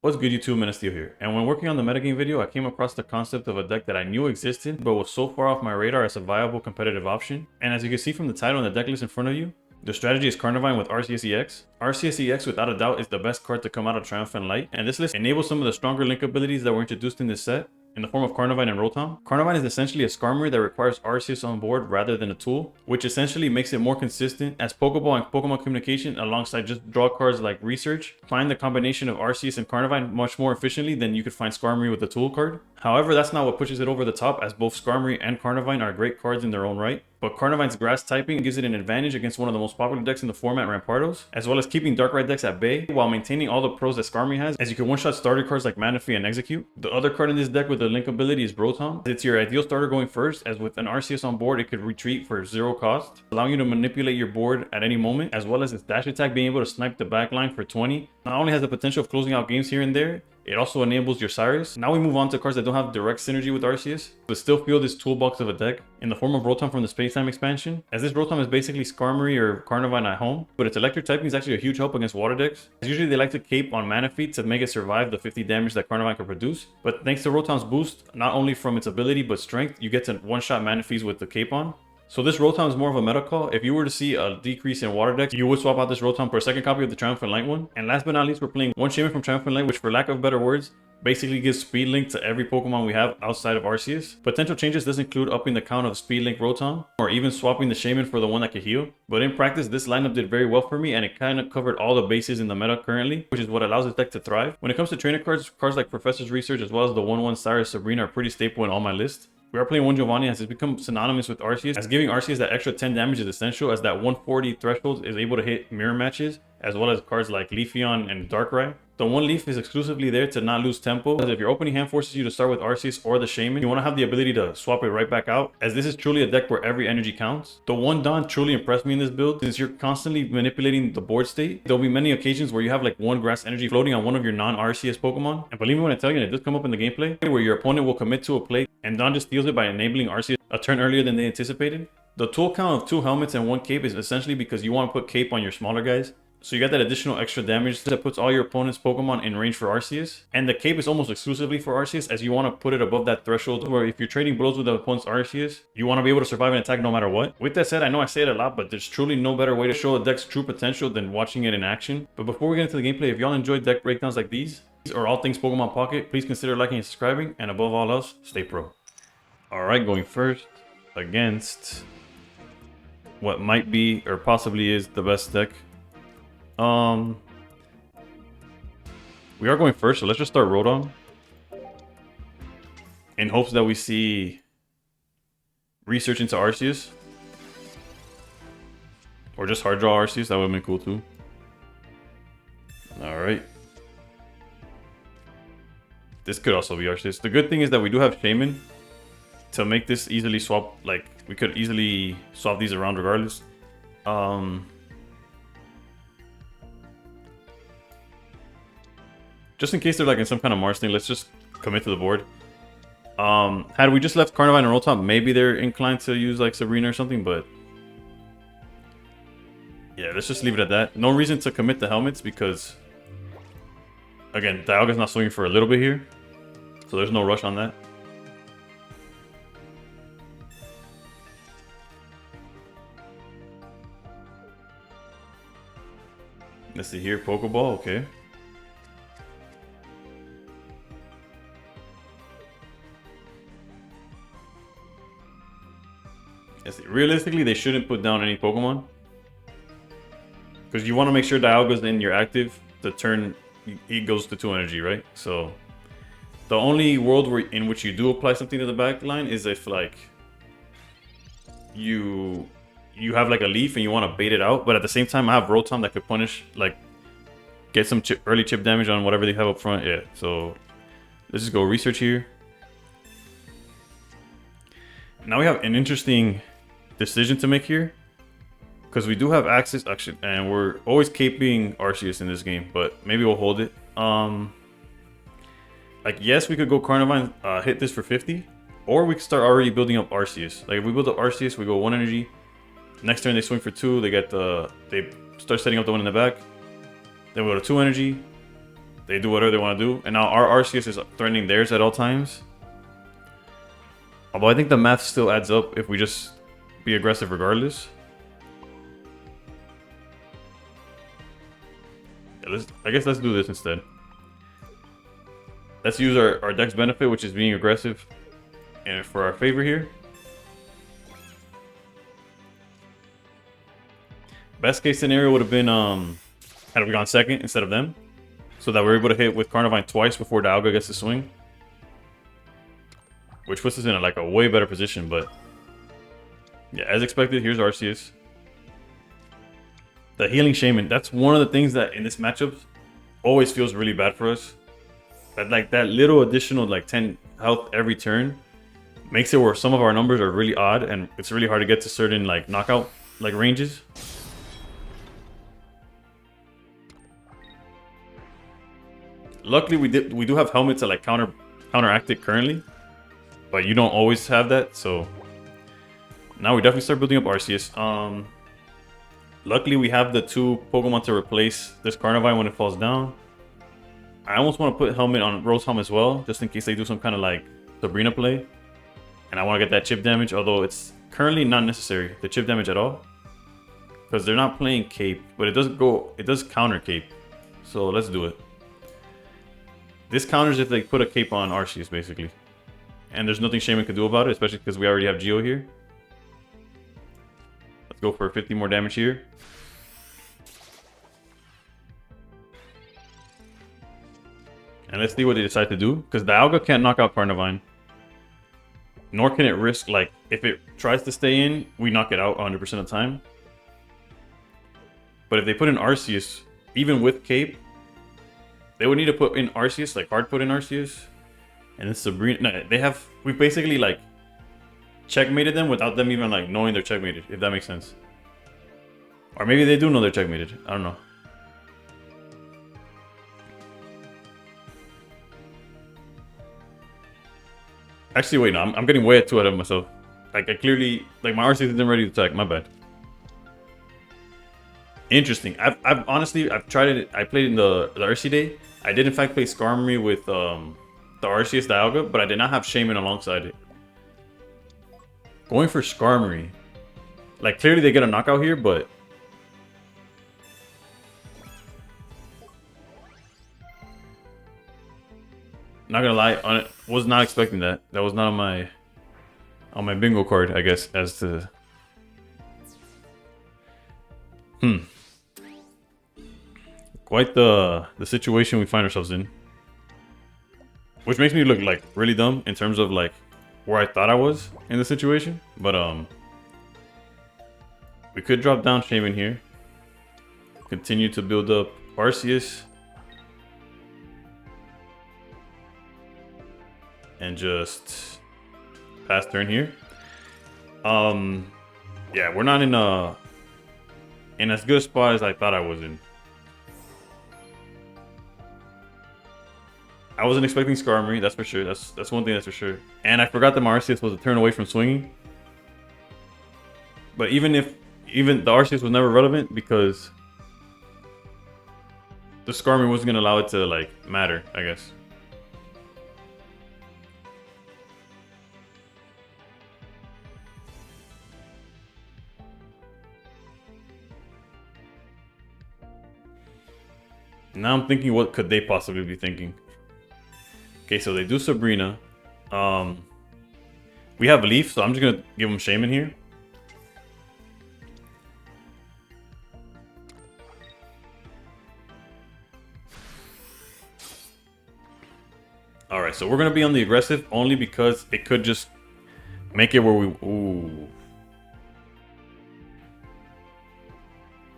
What's good YouTube, Menesteel here, and when working on the metagame video, I came across the concept of a deck that I knew existed, but was so far off my radar as a viable competitive option. And as you can see from the title and the deck list in front of you, the strategy is Carnivine with Arceus EX. Arceus EX without a doubt is the best card to come out of Triumphant Light, and this list enables some of the stronger link abilities that were introduced in this set, in the form of Carnivine and Rotom. Carnivine is essentially a Skarmory that requires Arceus on board rather than a tool, which essentially makes it more consistent as Pokeball and Pokemon communication alongside just draw cards like Research find the combination of Arceus and Carnivine much more efficiently than you could find Skarmory with a tool card. However, that's not what pushes it over the top, as both Skarmory and Carnivine are great cards in their own right. But Carnivine's grass typing gives it an advantage against one of the most popular decks in the format, Rampardos, as well as keeping Darkrai decks at bay while maintaining all the pros that Skarmory has, as you can one-shot starter cards like Manaphy and Execute. The other card in this deck with the link ability is Rotom. It's your ideal starter going first, as with an Arceus on board, it could retreat for 0 cost, allowing you to manipulate your board at any moment, as well as its dash attack being able to snipe the back line for 20. Not only has the potential of closing out games here and there, it also enables your Cyrus. Now we move on to cards that don't have direct synergy with Arceus, but still feel this toolbox of a deck, in the form of Rotom from the Space-Time expansion, as this Rotom is basically Skarmory or Carnivine at home, but its electric typing is actually a huge help against water decks, as usually they like to cape on Manaphy to make it survive the 50 damage that Carnivine can produce. But thanks to Rotom's boost, not only from its ability but strength, you get to one-shot Manaphys with the cape on. So this Rotom is more of a meta call. If you were to see a decrease in water decks, you would swap out this Rotom for a second copy of the Triumphant Light one. And last but not least, we're playing one Shaman from Triumphant Light, which for lack of better words, basically gives Speed Link to every Pokemon we have outside of Arceus. Potential changes does include upping the count of Speed Link Rotom, or even swapping the Shaman for the one that can heal. But in practice, this lineup did very well for me, and it kind of covered all the bases in the meta currently, which is what allows this deck to thrive. When it comes to trainer cards, cards like Professor's Research as well as the 1/1 Cyrus Sabrina are pretty staple in all my lists. We are playing one Giovanni as it's become synonymous with Arceus, as giving Arceus that extra 10 damage is essential, as that 140 threshold is able to hit mirror matches, as well as cards like Leafeon and Darkrai. The one leaf is exclusively there to not lose tempo, as if your opening hand forces you to start with Arceus or the Shaman, you want to have the ability to swap it right back out, as this is truly a deck where every energy counts. The one Don truly impressed me in this build, since you're constantly manipulating the board state. There'll be many occasions where you have like one grass energy floating on one of your non-Arceus Pokemon, and believe me when I tell you, it does come up in the gameplay, where your opponent will commit to a play, and Don just steals it by enabling Arceus a turn earlier than they anticipated. The tool count of 2 helmets and 1 cape is essentially because you want to put cape on your smaller guys. So you got that additional extra damage that puts all your opponent's Pokemon in range for Arceus. And the cape is almost exclusively for Arceus, as you want to put it above that threshold where if you're trading blows with the opponent's Arceus, you want to be able to survive an attack no matter what. With that said, I know I say it a lot, but there's truly no better way to show a deck's true potential than watching it in action. But before we get into the gameplay, if y'all enjoyed deck breakdowns like these, or all things Pokemon Pocket, please consider liking and subscribing, and above all else, stay pro. Alright, going first against what might be or possibly is the best deck. We are going first, so let's just start Rotom, in hopes that we see Research into Arceus, or just hard draw Arceus. That would have been cool too. Alright, this could also be Arceus. The good thing is that we do have Shaman to make this easily swap. Like, we could easily swap these around regardless. Just in case they're like in some kind of Mars thing, let's just commit to the board. Had we just left Carnivine and Rotom, maybe they're inclined to use like Sabrina or something, but yeah, let's just leave it at that. No reason to commit the helmets because, again, Dialga's not swinging for a little bit here, so there's no rush on that. Let's see here, Pokeball, okay. Realistically, they shouldn't put down any Pokemon, because you want to make sure Dialga's in your active the turn he goes to 2 energy, right? So the only world in which you do apply something to the back line is if like you have like a leaf and you want to bait it out, but at the same time I have Rotom that could punish, like get some early chip damage on whatever they have up front. Yeah, so let's just go Research here. Now we have an interesting decision to make here, because we do have access actually, and we're always caping Arceus in this game, but maybe we'll hold it. Like, yes, we could go Carnivine, hit this for 50, or we could start already building up Arceus. Like, if we build up Arceus, we go 1 energy. Next turn they swing for 2. They start setting up the one in the back. Then we go to 2 energy. they do whatever they want to do. And now our Arceus is threatening theirs at all times. Although I think the math still adds up if we just be aggressive regardless. Yeah, I guess let's do this instead. Let's use our deck's benefit, which is being aggressive, and for our favor here. Best case scenario would have been had we gone second instead of them, so that we're able to hit with Carnivine twice before Dialga gets to swing, which puts us in a way better position. But yeah, as expected, here's Arceus. The Healing Shaman, that's one of the things that in this matchup always feels really bad for us. That little additional 10 health every turn makes it where some of our numbers are really odd, and it's really hard to get to certain knockout ranges. Luckily, we do have Helmet to counteract it currently, but you don't always have that. So now we definitely start building up Arceus. Luckily, we have the 2 Pokemon to replace this Carnivine when it falls down. I almost want to put Helmet on Rosehelm as well, just in case they do some kind of Sabrina play. And I want to get that chip damage, although it's currently not necessary, the chip damage at all. Because they're not playing Cape, but it does counter Cape. So let's do it. This counters if they put a Cape on Arceus, basically. And there's nothing Shaman could do about it, especially because we already have Geo here. Let's go for 50 more damage here. And let's see what they decide to do. Because Dialga can't knock out Carnivine. Nor can it risk, if it tries to stay in, we knock it out 100% of the time. But if they put in Arceus, even with Cape, they would need to put in Arceus, hard put in Arceus. And then Sabrina, no, we basically checkmated them without them even knowing they're checkmated, if that makes sense. Or maybe they do know they're checkmated, I don't know. Actually, wait, no, I'm getting way too ahead of myself. I clearly, my Arceus isn't ready to attack, my bad. Interesting. I've honestly, I've tried it. I played in the RC day. I did in fact play Skarmory with the Arceus Dialga, but I did not have Shaman alongside it. Going for Skarmory. Clearly they get a knockout here, but... Not gonna lie, was not expecting that. That was not on my bingo card, I guess, as to... Quite the situation we find ourselves in. Which makes me look really dumb in terms of where I thought I was in the situation. But we could drop down Shaman here. Continue to build up Arceus. And just pass turn here. Yeah, we're not in as good a spot as I thought I was in. I wasn't expecting Skarmory, that's for sure. That's one thing that's for sure. And I forgot that my Arceus was a turn away from swinging. But even the Arceus was never relevant because the Skarmory wasn't gonna allow it to matter, I guess. Now I'm thinking, what could they possibly be thinking? Okay, so they do Sabrina. We have Leaf, so I'm just gonna give them Shaman here. Alright, so we're gonna be on the aggressive only because it could just make it where we... Ooh.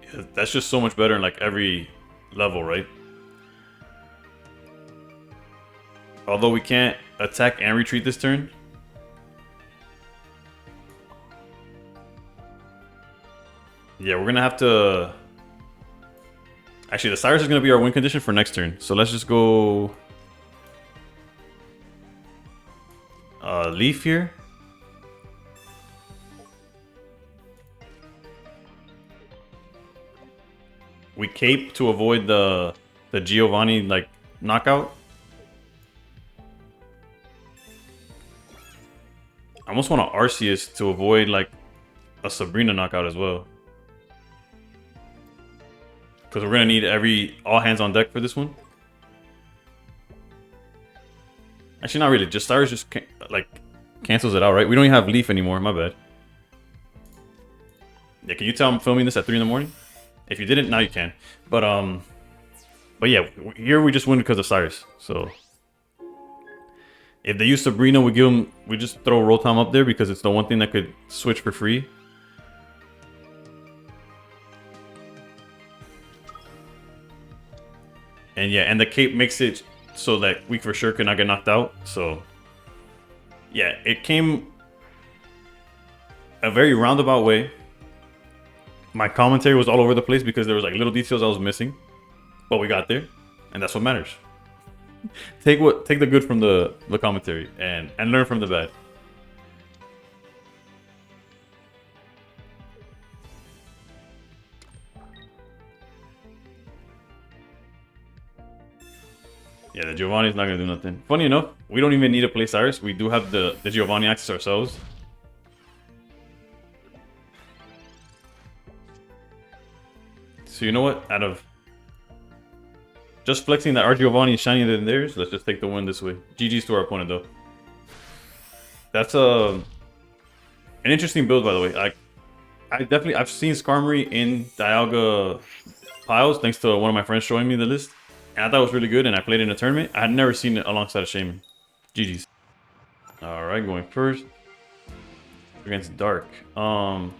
Yeah, that's just so much better in every level, right? Although we can't attack and retreat this turn. Yeah, we're gonna have to... Actually, the Cyrus is gonna be our win condition for next turn. So let's just go... Leaf here. We cape to avoid the Giovanni knockout. I almost want an Arceus to avoid like a Sabrina knockout as well. Because we're gonna need all hands on deck for this one. Actually, not really. Just Cyrus just like cancels it out, right? We don't even have Leaf anymore. My bad. Yeah, can you tell I'm filming this at 3 in the morning? If you didn't, now you can. But yeah, here we just win because of Cyrus. So if they use Sabrina, we just throw Rotom up there because it's the one thing that could switch for free. And yeah, and the cape makes it so that we for sure cannot get knocked out. So yeah, it came a very roundabout way. My commentary was all over the place because there was like little details I was missing, but we got there, and that's what matters. Take the good from the commentary and learn from the bad. Yeah, the Giovanni's not gonna do nothing. Funny enough, we don't even need to play Cyrus. We do have the Giovanni access ourselves. So you know what? Out of just flexing that our Giovanni is shinier than theirs, let's just take the win this way. GG's to our opponent though. That's an interesting build, by the way. I've seen Skarmory in Dialga piles thanks to one of my friends showing me the list. And I thought it was really good, and I played it in a tournament. I had never seen it alongside a Shaman. GG's. Alright, going first. Against Dark. Well,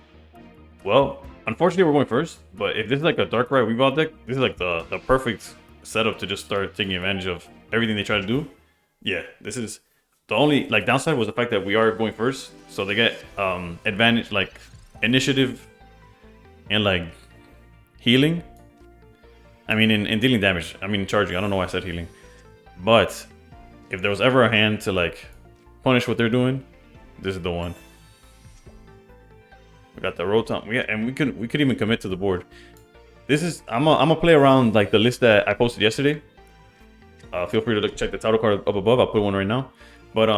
unfortunately we're going first, but if this is like a Darkrai Weavile deck, this is like the perfect setup to just start taking advantage of everything they try to do. Yeah, this is the only like downside was the fact that we are going first, so they get advantage like initiative and like healing. I mean in dealing damage, I mean charging. I don't know why I said healing. But if there was ever a hand to like punish what they're doing, this is the one. We got the Rotom. And we could even commit to the board. This is I'm gonna play around like the list that I posted yesterday. Feel free to check the title card up above. I'll put one right now. But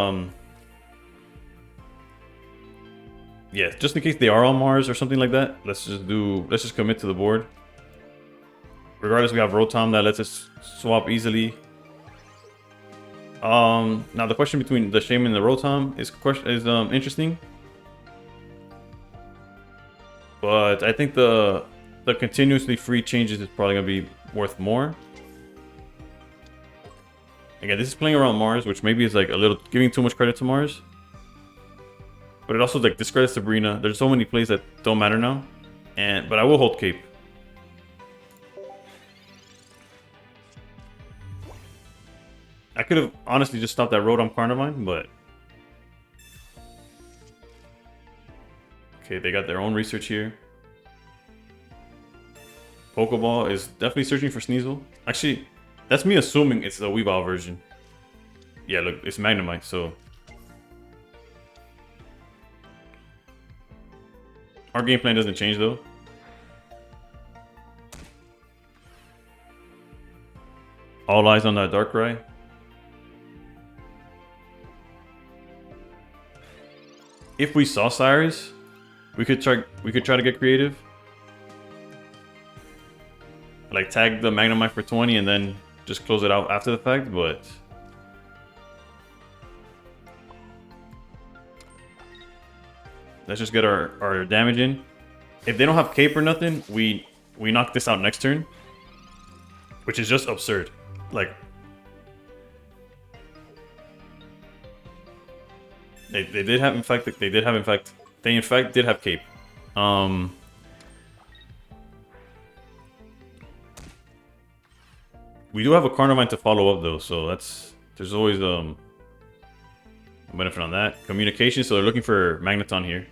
yeah, just in case they are on Mars or something like that, let's just commit to the board. Regardless, we have Rotom that lets us swap easily. Now the question between the Shaman and the Rotom is interesting. But I think the continuously free changes is probably gonna be worth more. Again, this is playing around Mars, which maybe is like a little giving too much credit to Mars. But it also like discredits Sabrina. There's so many plays that don't matter now. But I will hold Cape. I could have honestly just stopped that Rotom Carnivine, but okay, they got their own research here. Pokeball is definitely searching for Sneasel. Actually, that's me assuming it's the Weavile version. Yeah, look, it's Magnemite, so our game plan doesn't change though. All eyes on that Darkrai. If we saw Cyrus, we could try to get creative. Like tag the Magnemite for 20 and then just close it out after the fact, but let's just get our damage in. If they don't have Cape or nothing, we knock this out next turn, which is just absurd. Like they did have in fact did have Cape. We do have a Carnivine to follow up though, so there's always a benefit on that. Communication, so they're looking for Magneton here.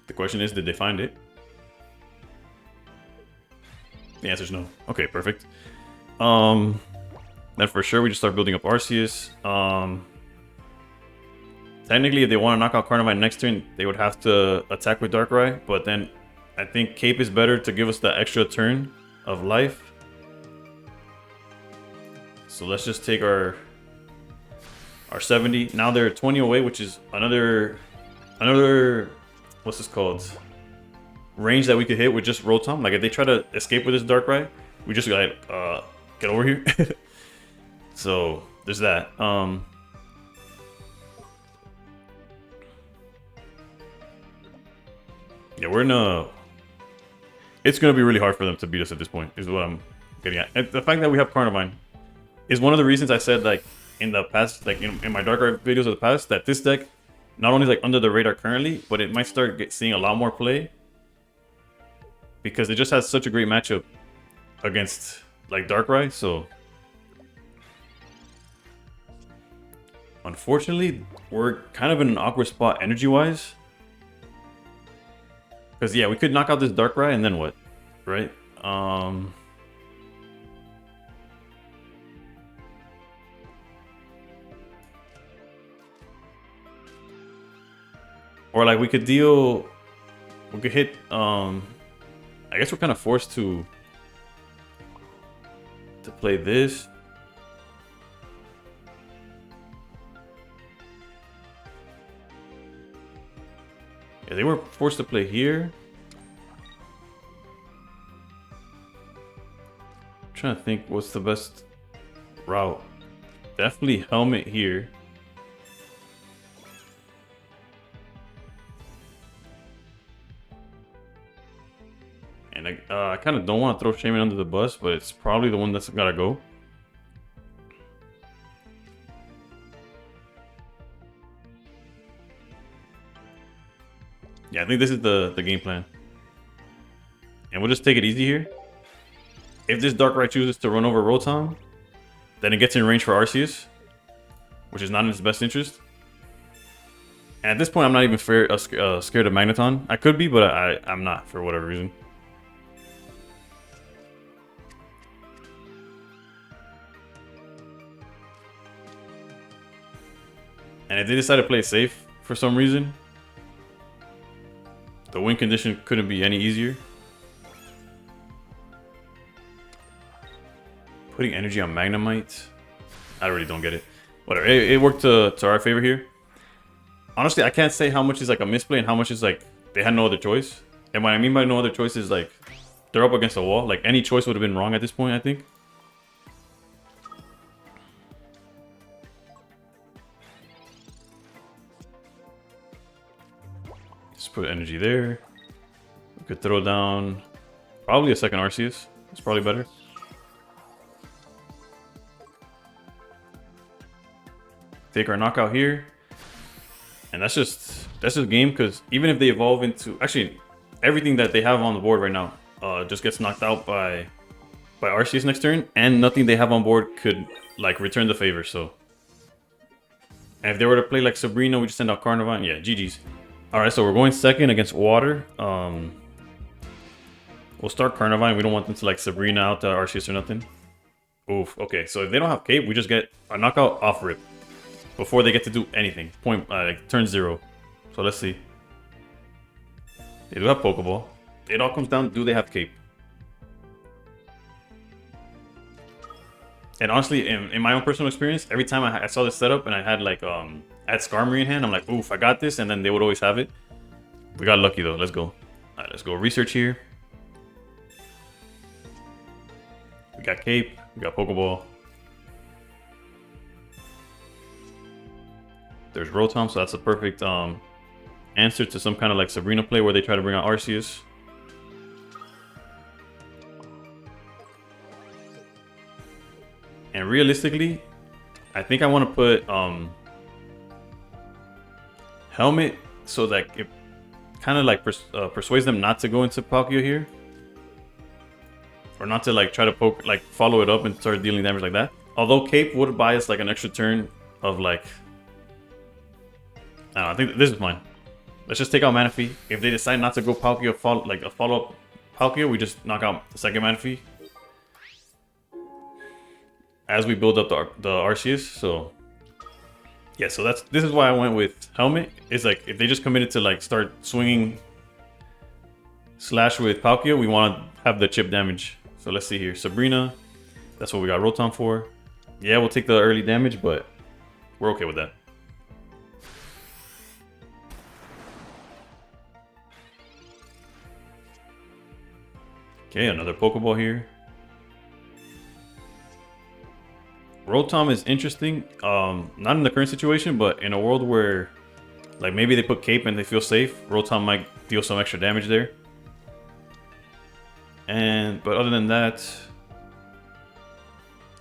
The question is, did they find it? The answer is no. Okay, perfect. Then for sure we just start building up Arceus. Technically, if they want to knock out Carnivine next turn, they would have to attack with Darkrai, but then I think Cape is better to give us the extra turn of life. So let's just take our 70. Now they're 20 away, which is another what's this called? Range that we could hit with just Rotom. Like if they try to escape with this Darkrai, we just gotta get over here. So there's that. Yeah, we're in a... It's gonna be really hard for them to beat us at this point, is what I'm getting at. And the fact that we have Carnivine is one of the reasons I said, like, in the past, like in my Darkrai videos of the past, that this deck not only is like under the radar currently, but it might start seeing a lot more play because it just has such a great matchup against like Darkrai. So unfortunately, we're kind of in an awkward spot energy-wise. Because yeah, we could knock out this Darkrai and then what, right? Or like we could deal, we could hit, I guess we're kind of forced to play this. Yeah, they were forced to play here. I'm trying to think what's the best route. Definitely Helmet here. And I kind of don't want to throw Shaman under the bus, but it's probably the one that's gotta go. Yeah, I think this is the game plan. And we'll just take it easy here. If this Darkrai chooses to run over Rotom, then it gets in range for Arceus, which is not in its best interest. And at this point, I'm not even scared of Magneton. I could be, but I'm not for whatever reason. And if they decide to play it safe for some reason, the win condition couldn't be any easier. Putting energy on Magnemite, I really don't get it. Whatever, it worked to our favor here. Honestly, I can't say how much is like a misplay and how much is like they had no other choice. And what I mean by no other choice is like they're up against a wall. Like any choice would have been wrong at this point, I think. Just put energy there. We could throw down probably a second Arceus. It's probably better. Take our knockout here. And that's just game, because even if they evolve into... Actually, everything that they have on the board right now just gets knocked out by Arceus next turn. And nothing they have on board could like return the favor, so... And if they were to play like Sabrina, we just send out Carnivine. Yeah, GG's. Alright, so we're going second against Water. We'll start Carnivine. We don't want them to like Sabrina out to Arceus or nothing. Oof, okay. So if they don't have Cape, we just get a knockout off rip before they get to do anything. Like turn 0. So let's see. They do have Pokeball. It all comes down to, do they have Cape? And honestly, in my own personal experience, every time I saw this setup and I had like I had Skarmory in hand, I'm like, oof, I got this, and then they would always have it. We got lucky though. Let's go. All right, let's go research here. We got Cape. We got Pokeball. There's Rotom, so that's a perfect answer to some kind of like Sabrina play where they try to bring out Arceus. And realistically, I think I want to put Helmet so that it kind of like persuades them not to go into Palkia here. Or not to like try to follow it up and start dealing damage like that. Although Cape would buy us like an extra turn of like... I don't know, I think this is fine. Let's just take out Manaphy. If they decide not to go Palkia, like a follow-up Palkia, we just knock out the second Manaphy as we build up the Arceus. So yeah, so this is why I went with Helmet. It's like if they just committed to like start swinging slash with Palkia, we want to have the chip damage. So let's see here. Sabrina, that's what we got Rotom for. Yeah, we'll take the early damage, but we're okay with that. Okay, another Pokeball here. Rotom is interesting. Not in the current situation, but in a world where, like, maybe they put Cape and they feel safe, Rotom might deal some extra damage there. But other than that,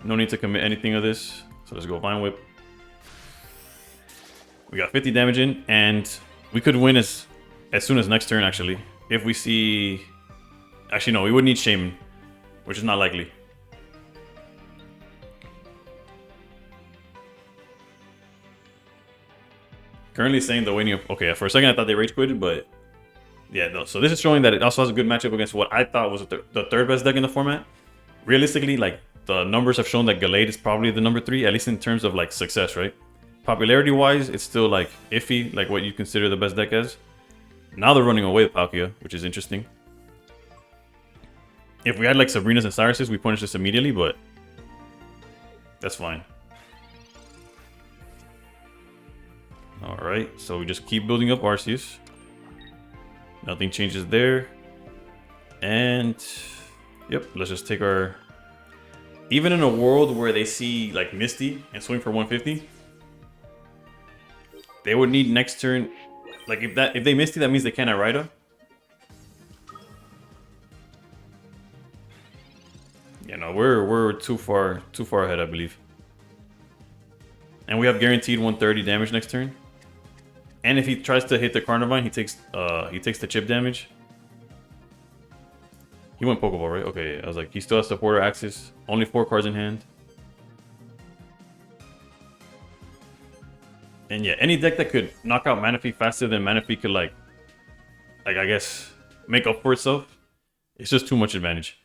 no need to commit anything of this. So let's go Vine Whip. We got 50 damage in, and we could win as soon as next turn, actually. If we see... Actually, no, we would need Shaman, which is not likely. Currently saying the winning of... Okay, for a second I thought they rage quitted, but... Yeah, no. So this is showing that it also has a good matchup against what I thought was the third best deck in the format. Realistically, like, the numbers have shown that Gallade is probably the number 3, at least in terms of, like, success, right? Popularity-wise, it's still, like, iffy, like what you consider the best deck as. Now they're running away with Palkia, which is interesting. If we had, like, Sabrinas and Cyruses, we punish this immediately, but... That's fine. Alright, so we just keep building up Arceus. Nothing changes there. And... Yep, let's just take our... Even in a world where they see, like, Misty and swing for 150, they would need next turn... Like, if they Misty, that means they can't Rida. Yeah, no, we're too far ahead, I believe. And we have guaranteed 130 damage next turn. And if he tries to hit the Carnivine, he takes the chip damage. He went Pokeball, right? Okay, I was like, he still has Supporter Axis. Only 4 cards in hand. And yeah, any deck that could knock out Manaphy faster than Manaphy could like I guess make up for itself, it's just too much advantage.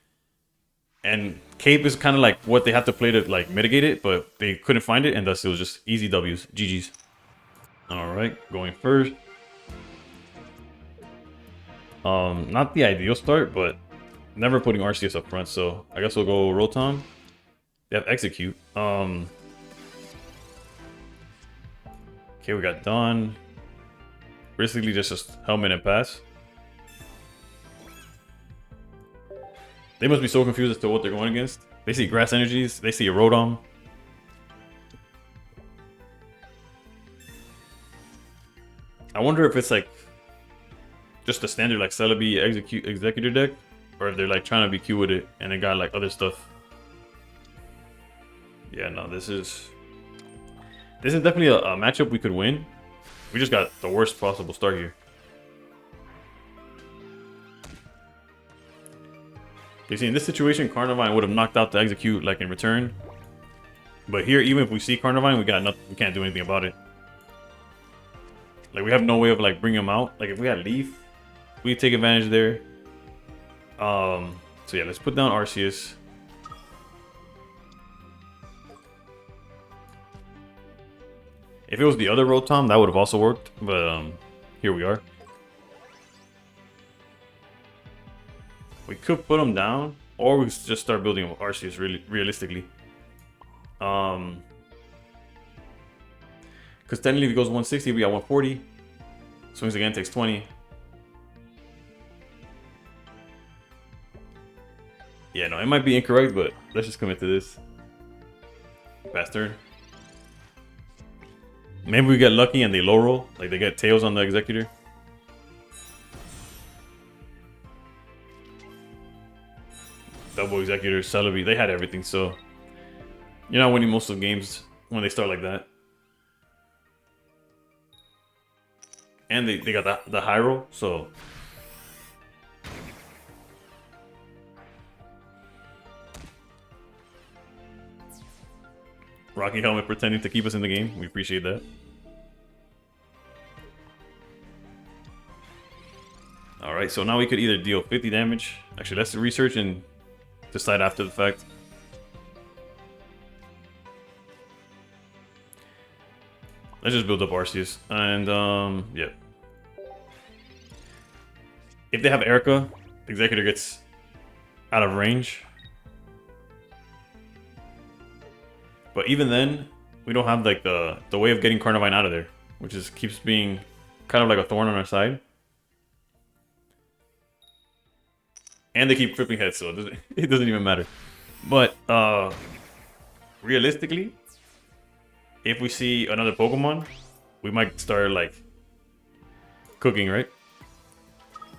And Cape is kind of like what they have to play to like mitigate it, but they couldn't find it, and thus it was just easy W's. GG's. Alright, going first. Not the ideal start, but never putting Arceus up front, so I guess we'll go Rotom. They have Execute. Okay, we got Dawn. Basically just Helmet and pass. They must be so confused as to what they're going against. They see Grass Energies, they see a Rotom. I wonder if it's like just the standard like Celebi Executor deck, or if they're like trying to be cute with it and they got like other stuff. Yeah, no, this is definitely a matchup we could win. We just got the worst possible start here. You see, in this situation, Carnivine would have knocked out the Execute like in return. But here, even if we see Carnivine, we got nothing. We can't do anything about it. Like we have no way of like bringing him out. Like if we had Leaf, we take advantage there. So yeah, let's put down Arceus. If it was the other Rotom, that would have also worked. But here we are. We could put him down, or we could just start building with Arceus realistically. Because technically if he goes 160, we got 140. Swings again, takes 20. Yeah, no, it might be incorrect, but let's just commit to this. Pass turn. Maybe we get lucky and they low roll, like they get Tails on the Executor. Double Executor, Celebi, they had everything, so you're not winning most of the games when they start like that. And they got the high roll, so Rocky Helmet pretending to keep us in the game. We appreciate that. Alright, so now we could either deal 50 damage. Actually, let's research and decide after the fact. Let's just build up Arceus. And, yeah. If they have Erica, Executor gets out of range. But even then, we don't have like the way of getting Carnivine out of there, which is keeps being kind of like a thorn on our side. And they keep flipping heads, so it doesn't even matter. But realistically, if we see another Pokemon, we might start like cooking, right?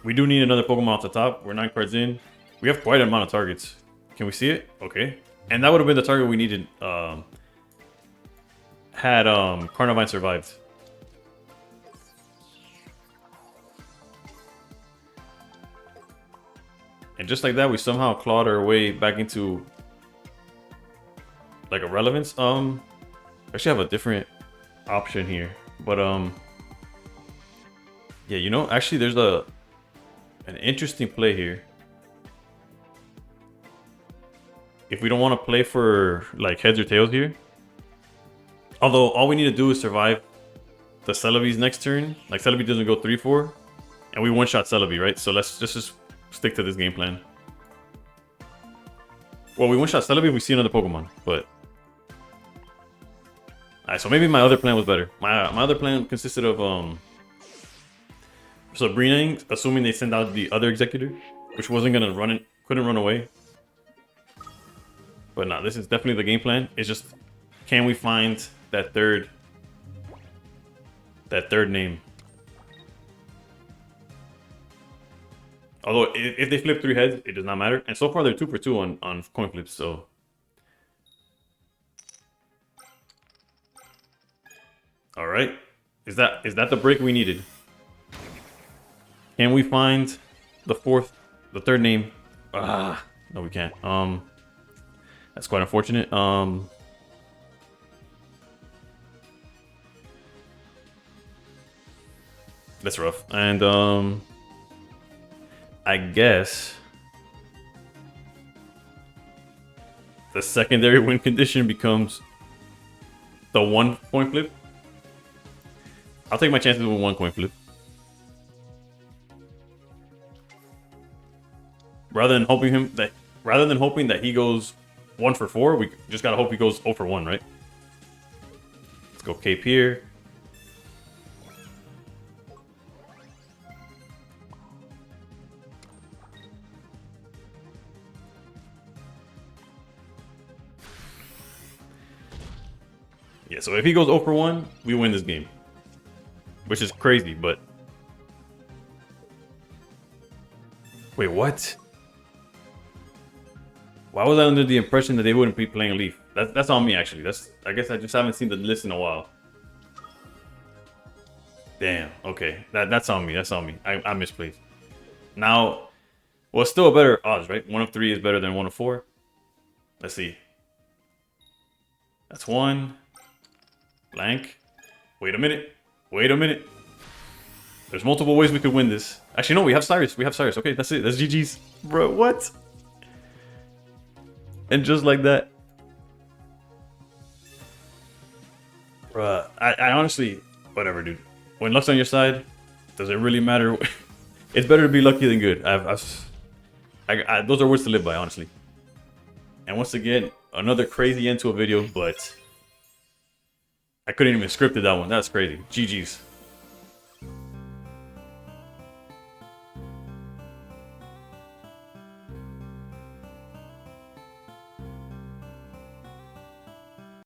We do need another Pokemon off the top. We're 9 cards in. We have quite an amount of targets. Can we see it? Okay. And that would have been the target we needed had Carnivine survived. And just like that, we somehow clawed our way back into like a relevance. I actually have a different option here, but yeah, you know, actually there's an interesting play here. If we don't want to play for like heads or tails here, although all we need to do is survive the Celebi's next turn. Like Celebi doesn't go 3-4, and we one-shot Celebi, right? So let's just stick to this game plan. Well, we one-shot Celebi if we see another Pokemon, but alright, so maybe my other plan was better. My other plan consisted of Sabrina, assuming they send out the other Executor, which wasn't gonna run it, couldn't run away. But no, this is definitely the game plan. It's just, can we find that third name? Although if they flip 3 heads, it does not matter. And so far they're 2 for 2 on coin flips. So all right, is that the break we needed? Can we find the third name? No, we can't. That's quite unfortunate. That's rough. And I guess the secondary win condition becomes the 1 coin flip. I'll take my chances with 1 coin flip. Rather than hoping that he goes 1 for 4, we just gotta hope he goes 0 for 1, right? Let's go Cape here. Yeah, so if he goes 0 for 1, we win this game. Which is crazy, but... Wait, what? Why was I under the impression that they wouldn't be playing Leaf? That's on me, actually. I guess I just haven't seen the list in a while. Damn, okay. That's on me, that's on me. I misplayed. Now, well, it's still a better odds, right? 1 of 3 is better than 1 of 4. Let's see. That's 1. Blank. Wait a minute. Wait a minute. There's multiple ways we could win this. Actually, no, we have Cyrus. We have Cyrus. Okay, that's it. That's GG's. Bro, what? And just like that. Bruh, I honestly... Whatever, dude. When luck's on your side, does it really matter? It's better to be lucky than good. Those are words to live by, honestly. And once again, another crazy end to a video, but... I couldn't even script it, that one. That's crazy. GG's.